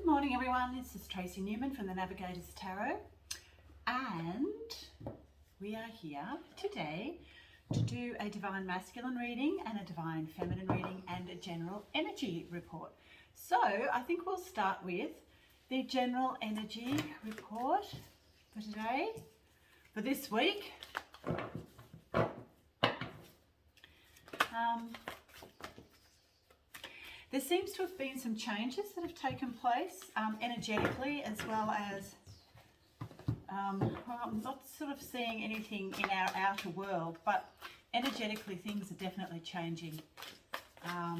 Good morning everyone, this is Tracy Newman from the Navigators Tarot, and we are here today to do a Divine Masculine reading and a Divine Feminine reading and a General Energy report. So I think we'll start with the General Energy report for today, for this week. There seems to have been some changes that have taken place energetically, as well as well, I'm not sort of seeing anything in our outer world, but energetically things are definitely changing. I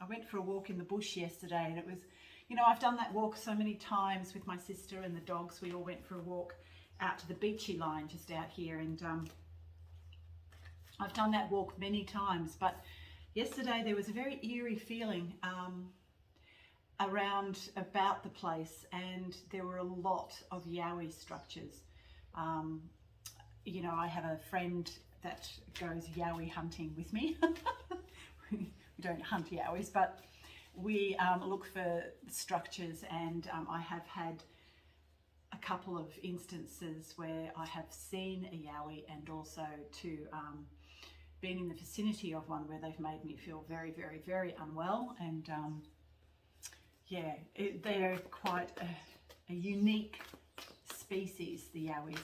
went for a walk in the bush yesterday, and it was, you know, I've done that walk so many times with my sister and the dogs. We all went for a walk out to the beachy line just out here, and I've done that walk many times, but yesterday there was a very eerie feeling around about the place, and there were a lot of yowie structures. You know, I have a friend that goes yowie hunting with me. We don't hunt yowies, but we look for structures, and I have had a couple of instances where I have seen a yowie, and also to been in the vicinity of one where they've made me feel very, very, very unwell. And yeah, they're quite a unique species, the yowies.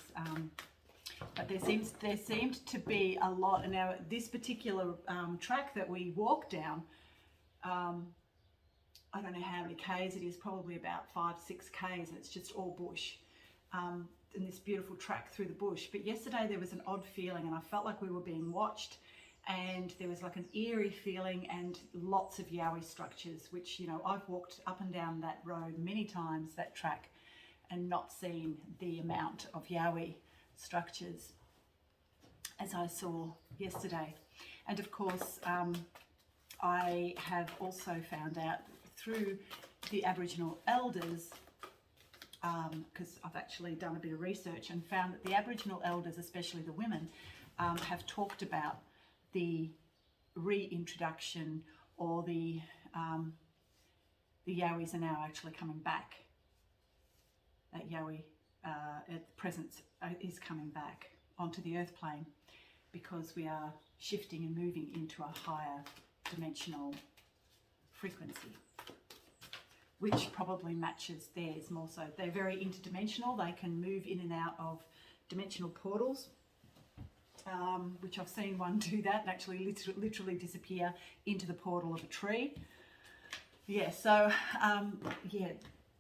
But there seemed to be a lot. And now this particular track that we walked down, I don't know how many Ks it is, probably about 5-6 Ks, and it's just all bush. In this beautiful track through the bush. But yesterday there was an odd feeling, and I felt like we were being watched, and there was like an eerie feeling and lots of yowie structures, which, you know, I've walked up and down that road many times, that track, and not seen the amount of yowie structures as I saw yesterday. And of course, I have also found out through the Aboriginal elders, because I've actually done a bit of research and found that the Aboriginal elders, especially the women, have talked about the reintroduction, or the yowies are now actually coming back. That yowie presence is coming back onto the earth plane, because we are shifting and moving into a higher dimensional frequency, which probably matches theirs more so. They're very interdimensional. They can move in and out of dimensional portals, which I've seen one do that and actually literally disappear into the portal of a tree. Yeah, so, yeah,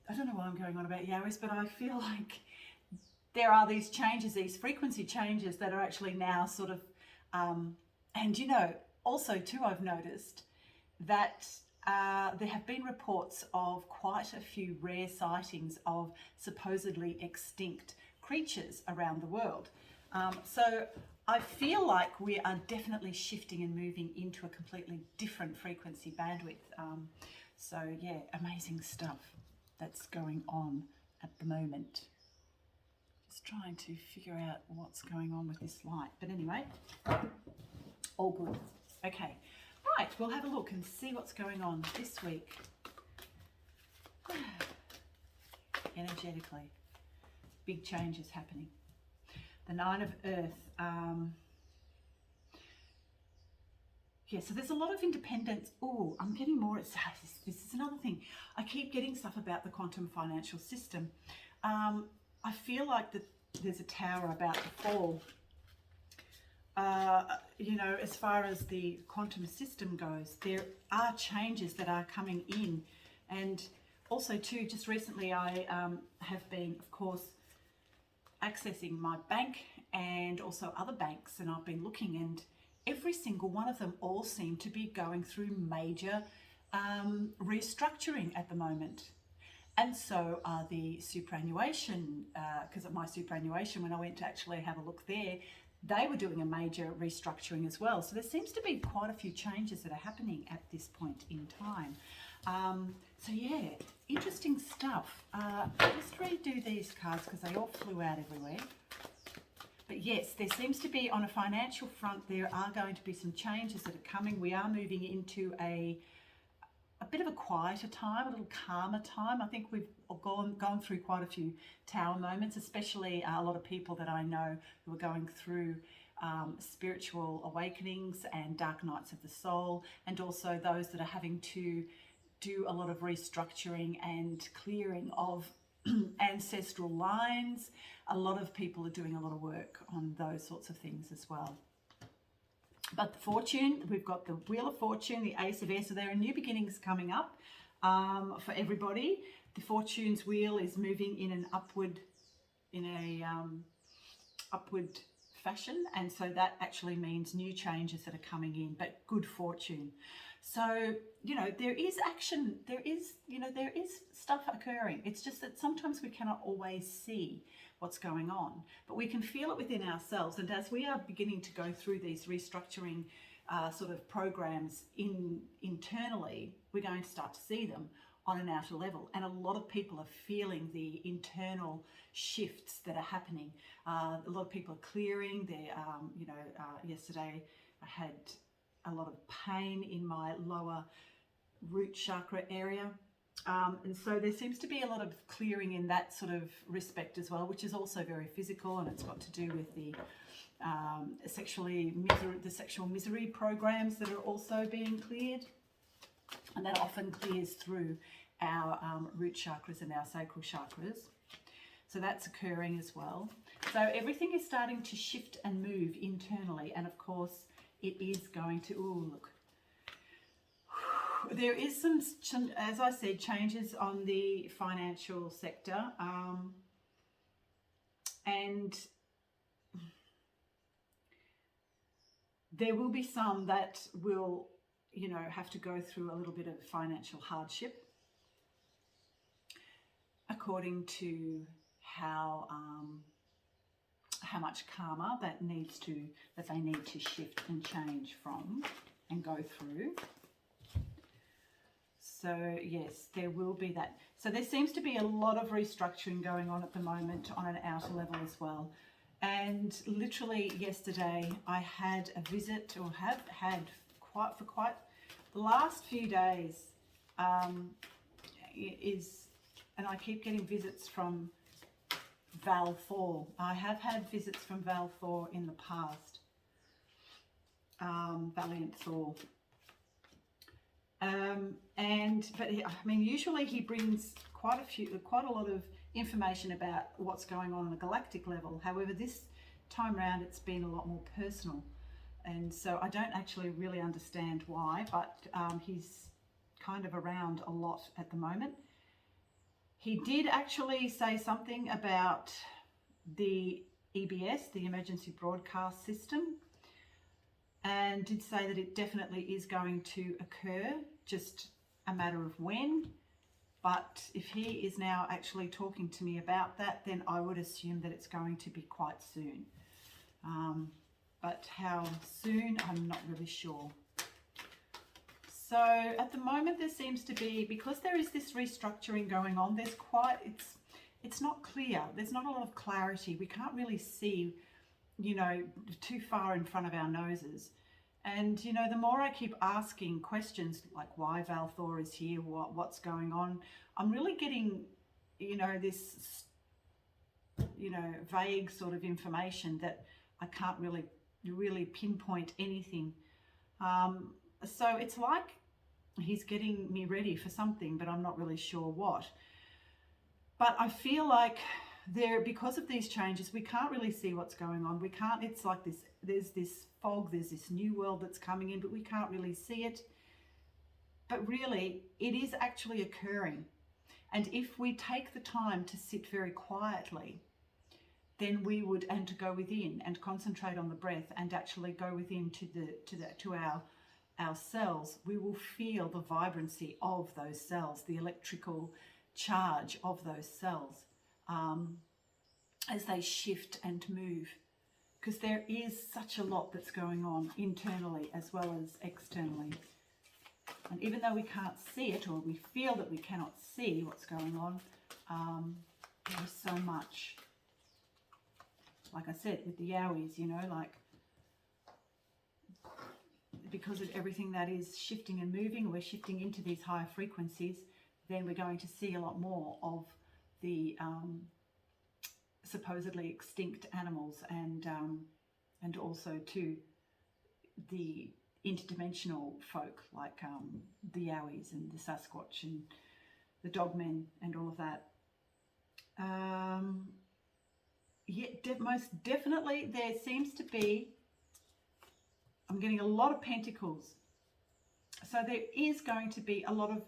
I don't know why I'm going on about yowies, but I feel like there are these changes, these frequency changes that are actually now sort of, and you know, also too, I've noticed that there have been reports of quite a few rare sightings of supposedly extinct creatures around the world. So I feel like we are definitely shifting and moving into a completely different frequency bandwidth. So yeah, amazing stuff that's going on at the moment. Just trying to figure out what's going on with this light. But anyway, all good. Okay. Right, we'll have a look and see what's going on this week. Energetically, big changes happening. The Nine of Earth. Yeah, so there's a lot of independence. Oh, I'm getting more. This is another thing. I keep getting stuff about the quantum financial system. I feel like that there's a tower about to fall. You know, as far as the quantum system goes, there are changes that are coming in. And also too, just recently I have been, of course, accessing my bank and also other banks, and I've been looking, and every single one of them all seem to be going through major restructuring at the moment. And so are the superannuation, because of my superannuation, when I went to actually have a look there, they were doing a major restructuring as well. So there seems to be quite a few changes that are happening at this point in time. So yeah, interesting stuff. Just redo these cards because they all flew out everywhere. But yes, there seems to be, on a financial front, there are going to be some changes that are coming. We are moving into a bit of a quieter time, a little calmer time. I think we've gone through quite a few tower moments, especially a lot of people that I know who are going through spiritual awakenings and dark nights of the soul, and also those that are having to do a lot of restructuring and clearing of ancestral lines. A lot of people are doing a lot of work on those sorts of things as well. But the fortune, we've got the Wheel of Fortune, the Ace of Air, so there are new beginnings coming up for everybody. The Fortune's wheel is moving in an upward, upward fashion, and so that actually means new changes that are coming in, but good fortune. So, you know, there is action, there is stuff occurring. It's just that sometimes we cannot always see what's going on, but we can feel it within ourselves. And as we are beginning to go through these restructuring sort of programs internally, we're going to start to see them on an outer level. And a lot of people are feeling the internal shifts that are happening. A lot of people are clearing. Yesterday I had a lot of pain in my lower root chakra area. And so there seems to be a lot of clearing in that sort of respect as well, which is also very physical, and it's got to do with the sexual misery programs that are also being cleared, and that often clears through our root chakras and our sacral chakras. So that's occurring as well. So everything is starting to shift and move internally, and of course it is going to, there is some, as I said, changes on the financial sector, and there will be some that will, have to go through a little bit of financial hardship, according to how much karma they need to shift and change from and go through. So yes, there will be that. So there seems to be a lot of restructuring going on at the moment on an outer level as well. And literally yesterday I had a visit, or have had for quite the last few days, and I keep getting visits from Val Thor. I have had visits from Val Thor in the past, Valiant Thor. Usually he brings quite a lot of information about what's going on a galactic level. However, this time round it's been a lot more personal, and so I don't actually really understand why, but he's kind of around a lot at the moment. He did actually say something about the EBS, the Emergency Broadcast System, and did say that it definitely is going to occur, just a matter of when. But if he is now actually talking to me about that, then I would assume that it's going to be quite soon. But how soon, I'm not really sure. So at the moment there seems to be, because there is this restructuring going on, it's not clear. There's not a lot of clarity. We can't really see, too far in front of our noses. And, the more I keep asking questions like why Val Thor is here, what's going on, I'm really getting, this, vague sort of information that I can't really pinpoint anything. So it's like he's getting me ready for something, but I'm not really sure what. But I feel like because of these changes, we can't really see what's going on. It's like this, there's this fog, there's this new world that's coming in, but we can't really see it. But really, it is actually occurring. And if we take the time to sit very quietly, then we would, and to go within and concentrate on the breath and actually go within to our cells, we will feel the vibrancy of those cells, the electrical charge of those cells, as they shift and move. Because there is such a lot that's going on internally as well as externally. And even though we can't see it, or we feel that we cannot see what's going on, there is so much. Like I said, with the Yowies, because of everything that is shifting and moving, we're shifting into these higher frequencies, then we're going to see a lot more of the supposedly extinct animals, and also too the interdimensional folk like the Yowies and the Sasquatch and the Dogmen and all of that. Yeah, most definitely there seems to be, I'm getting a lot of pentacles. So there is going to be a lot of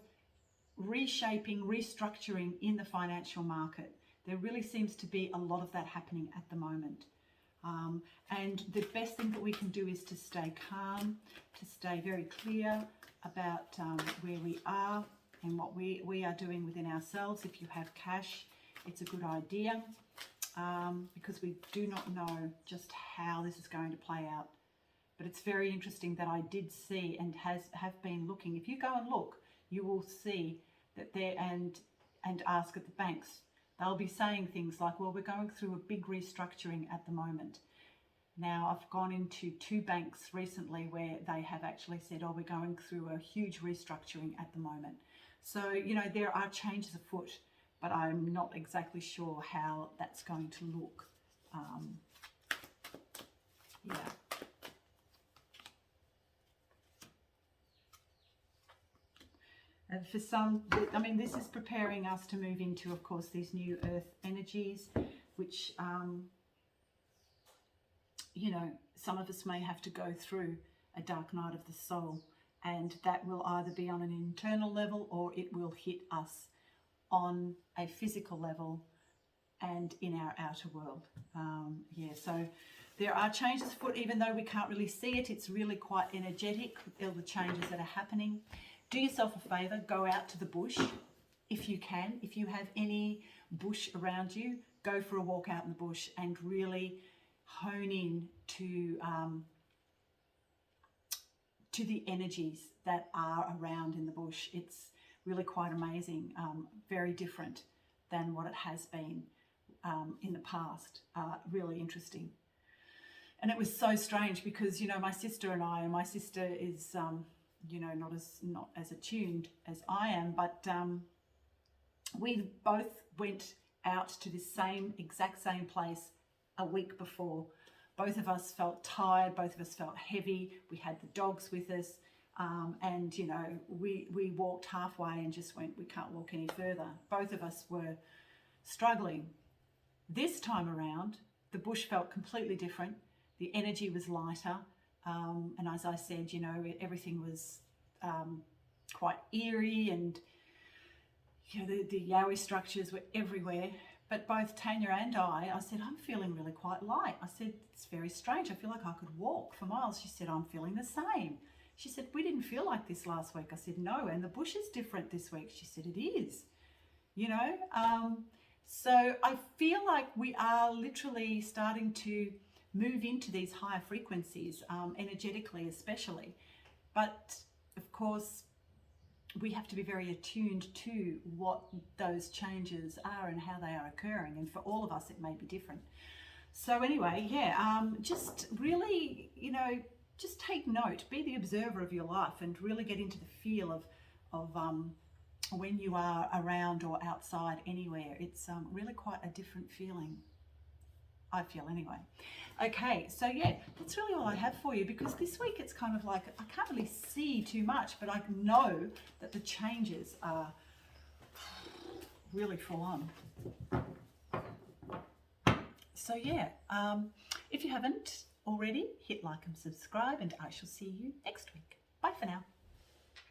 reshaping, restructuring in the financial market. There really seems to be a lot of that happening at the moment. And the best thing that we can do is to stay calm, to stay very clear about where we are and what we are doing within ourselves. If you have cash, it's a good idea, because we do not know just how this is going to play out. But it's very interesting that I did see and have been looking. If you go and look, you will see that there, and ask at the banks, they'll be saying things like, well, we're going through a big restructuring at the moment. Now, I've gone into 2 banks recently where they have actually said, oh, we're going through a huge restructuring at the moment. So, you know, there are changes afoot, but I'm not exactly sure how that's going to look. Yeah. And for some, I mean, this is preparing us to move into, of course, these new earth energies, which, you know, some of us may have to go through a dark night of the soul, and that will either be on an internal level or it will hit us on a physical level and in our outer world. Yeah, so there are changes afoot, even though we can't really see it. It's really quite energetic, all the changes that are happening. Do yourself a favour, go out to the bush if you can. If you have any bush around you, go for a walk out in the bush and really hone in to the energies that are around in the bush. It's really quite amazing, very different than what it has been in the past. Really interesting. And it was so strange because, you know, my sister is you know, not as attuned as I am, but we both went out to this exact same place a week before. Both of us felt tired, both of us felt heavy. We had the dogs with us, and you know, we walked halfway and just went, we can't walk any further. Both of us were struggling. This time around, the bush felt completely different. The energy was lighter. And as I said, you know, everything was quite eerie, and you know, the Yowie structures were everywhere. But both Tanya and I said, I'm feeling really quite light. I said, it's very strange. I feel like I could walk for miles. She said, I'm feeling the same. She said, we didn't feel like this last week. I said, no, and the bush is different this week. She said, it is, you know. So I feel like we are literally starting to move into these higher frequencies, energetically especially. But of course, we have to be very attuned to what those changes are and how they are occurring. And for all of us, it may be different. So anyway, yeah, just really, you know, just take note, be the observer of your life and really get into the feel of when you are around or outside anywhere. It's really quite a different feeling, I feel anyway. Okay, so yeah, that's really all I have for you, because this week it's kind of like I can't really see too much, but I know that the changes are really full on. So yeah, if you haven't already, hit like and subscribe, and I shall see you next week. Bye for now.